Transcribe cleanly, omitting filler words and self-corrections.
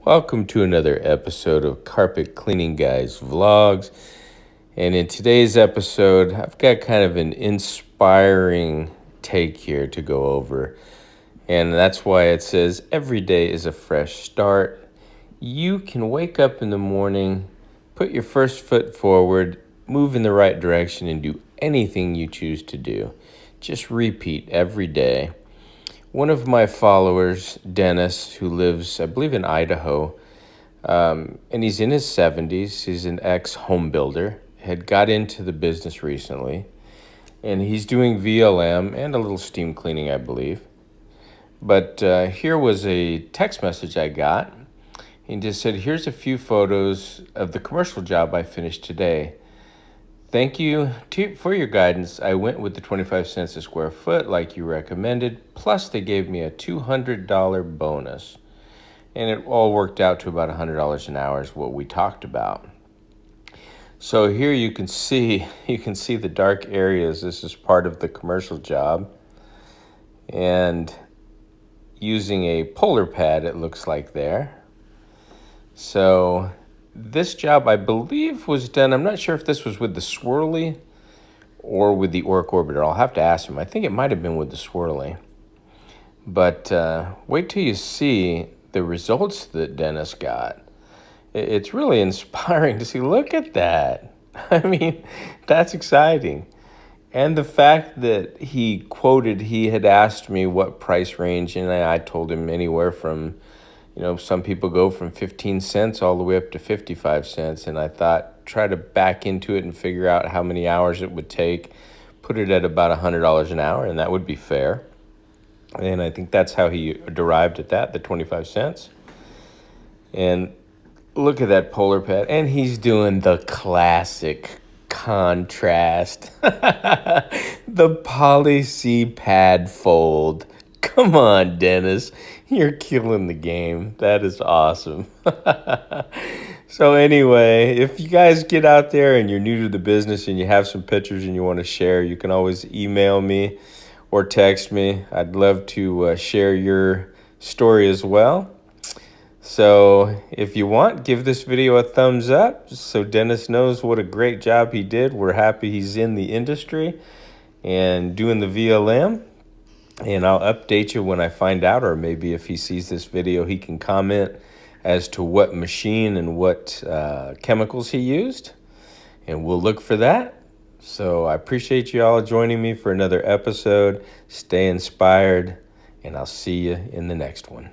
Welcome to another episode of Carpet Cleaning Guys Vlogs. And in today's episode, I've got kind of an inspiring take here to go over. And that's why it says every day is a fresh start. You can wake up in the morning, put your first foot forward, move in the right direction, and do anything you choose to do. Just repeat every day. One of my followers, Dennis, who lives, I believe, in Idaho, and he's in his 70s. He's an ex-home builder, had got into the business recently, and he's doing VLM and a little steam cleaning, I believe. But here was a text message I got. He just said, here's a few photos of the commercial job I finished today. Thank you for your guidance. I went with the 25 cents a square foot like you recommended, plus they gave me a $200 bonus. And it all worked out to about $100 an hour is what we talked about. So here you can see the dark areas. This is part of the commercial job. And using a polar pad, it looks like there. So this job, I believe, was done. I'm not sure if this was with the swirly or with the Orc Orbiter. I'll have to ask him. I think it might have been with the swirly. But wait till you see the results that Dennis got. It's really inspiring to see. Look at that. I mean, that's exciting. And the fact that he had asked me what price range, and I told him anywhere from, some people go from 15 cents all the way up to 55 cents. And I thought, try to back into it and figure out how many hours it would take, put it at about $100 an hour, and that would be fair. And I think that's how he derived at that, the 25 cents. And look at that polar pad. And he's doing the classic contrast. The Poly-C pad fold. Come on, Dennis. You're killing the game. That is awesome. So anyway, if you guys get out there and you're new to the business and you have some pictures and you want to share, you can always email me or text me. I'd love to share your story as well. So if you want, give this video a thumbs up so Dennis knows what a great job he did. We're happy he's in the industry and doing the VLM. And I'll update you when I find out, or maybe if he sees this video, he can comment as to what machine and what chemicals he used. And we'll look for that. So I appreciate you all joining me for another episode. Stay inspired, and I'll see you in the next one.